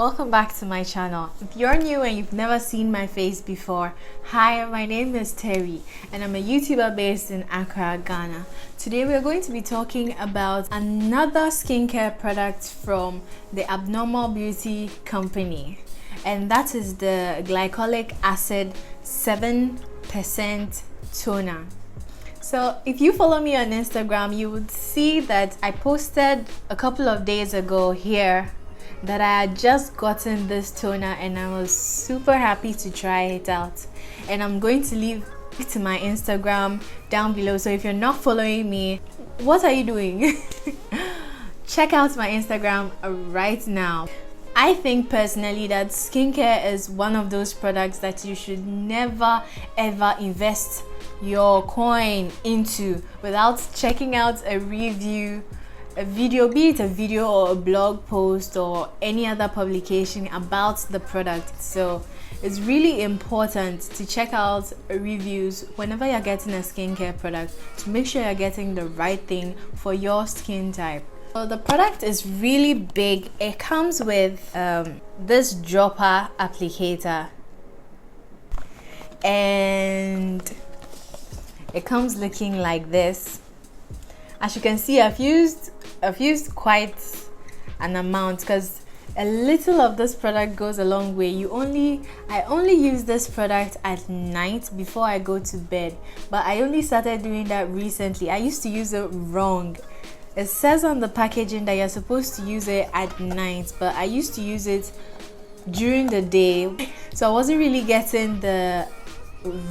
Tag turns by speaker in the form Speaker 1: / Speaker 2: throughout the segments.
Speaker 1: welcome back to my channel. If you're new and you've never seen my face before, hi, my name is Terry and I'm a YouTuber based in Accra, Ghana. Today we're going to be talking about another skincare product from the Abnormal Beauty company, and that is the Glycolic Acid 7% toner. So if you follow me on Instagram, you would see that I posted a couple of days ago here that I had just gotten this toner and I was super happy to try it out, and I'm going to leave it to my Instagram down below. So if you're not following me, what are you doing? Check out my Instagram right now. I think personally that skincare is one of those products that you should never ever invest your coin into without checking out a review, a video, be it a video or a blog post or any other publication about the product. So it's really important to check out reviews whenever you're getting a skincare product to make sure you're getting the right thing for your skin type. So the product is really big. It comes with this dropper applicator, and it comes looking like this. As you can see, I've used quite an amount because a little of this product goes a long way. I only use this product at night before I go to bed, but I only started doing that recently. I used to use it wrong. It says on the packaging that you're supposed to use it at night, but I used to use it during the day, so I wasn't really getting the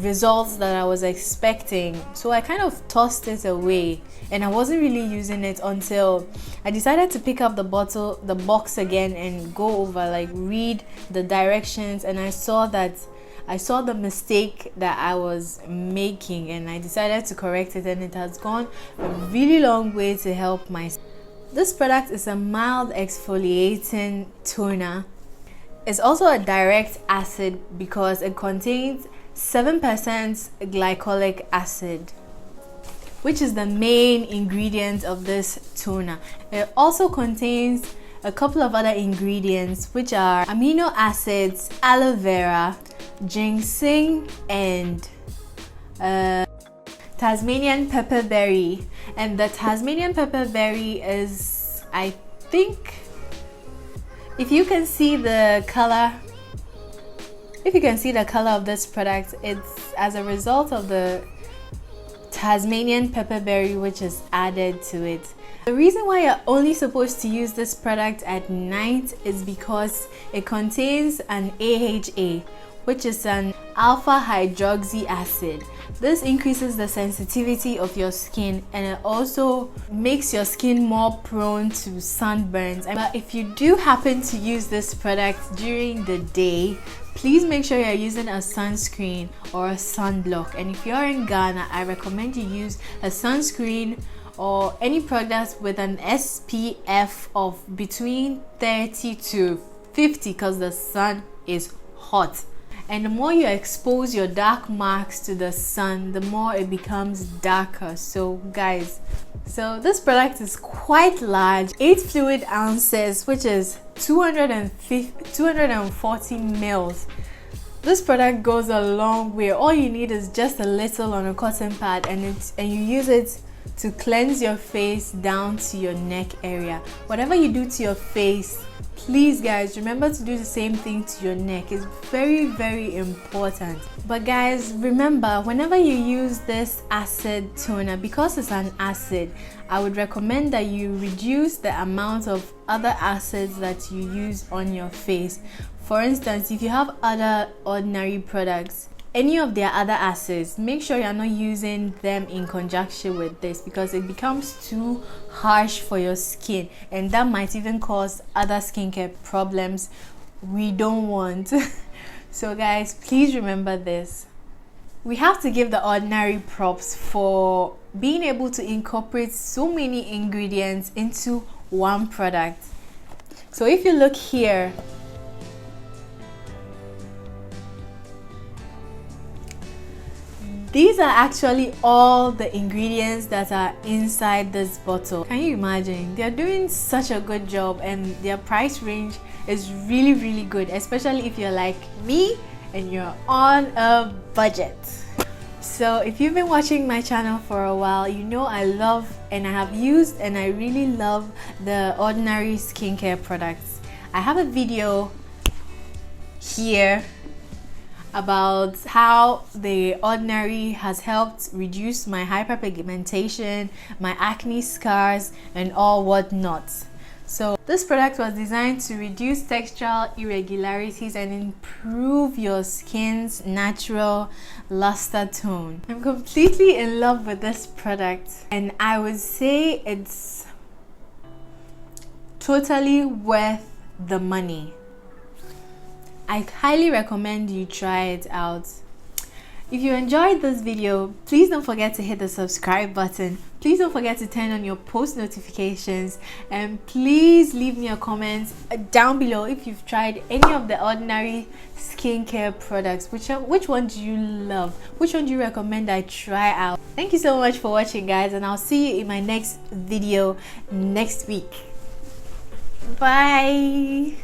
Speaker 1: results that I was expecting, so I kind of tossed it away and I wasn't really using it until I decided to pick up the box again and go over, like, read the directions, and I saw the mistake that I was making and I decided to correct it, and it has gone a really long way to help myself. This product is a mild exfoliating toner. It's also a direct acid because it contains 7% glycolic acid, which is the main ingredient of this toner. It also contains a couple of other ingredients, which are amino acids, aloe vera, ginseng, and Tasmanian pepperberry. And the Tasmanian pepperberry is, I think, if you can see the color of this product, it's as a result of the Tasmanian pepperberry which is added to it. The reason why you're only supposed to use this product at night is because it contains an AHA, which is an alpha hydroxy acid. This increases the sensitivity of your skin and it also makes your skin more prone to sunburns. But if you do happen to use this product during the day, please make sure you're using a sunscreen or a sunblock. And if you're in Ghana, I recommend you use a sunscreen or any product with an SPF of between 30 to 50 because the sun is hot. And the more you expose your dark marks to the sun, the more it becomes darker. So guys, so this product is quite large, 8 fluid ounces, which is 240 mils. This product goes a long way. All you need is just a little on a cotton pad, and you use it to cleanse your face down to your neck area. Whatever you do to your face, please guys, remember to do the same thing to your neck. It's very, very important. But guys, remember, whenever you use this acid toner, because it's an acid, I would recommend that you reduce the amount of other acids that you use on your face. For instance, if you have other ordinary products, any of their other acids, make sure you're not using them in conjunction with this because it becomes too harsh for your skin, and that might even cause other skincare problems we don't want. So guys, please remember this. We have to give the Ordinary props for being able to incorporate so many ingredients into one product. So if you look here, These are actually all the ingredients that are inside this bottle. Can you imagine? They're doing such a good job, and their price range is really good, especially if you're like me and you're on a budget. So if you've been watching my channel for a while, you know I love and I have used and I really love the Ordinary skincare products. I have a video here about how the Ordinary has helped reduce my hyperpigmentation, my acne scars, and all whatnot. So this product was designed to reduce textural irregularities and improve your skin's natural luster tone. I'm completely in love with this product, and I would say it's totally worth the money. I highly recommend you try it out. If you enjoyed this video, please don't forget to hit the subscribe button. Please don't forget to turn on your post notifications, and please leave me a comment down below if you've tried any of the Ordinary skincare products. Which one do you love? Which one do you recommend I try out? Thank you so much for watching, guys, and I'll see you in my next video next week. Bye.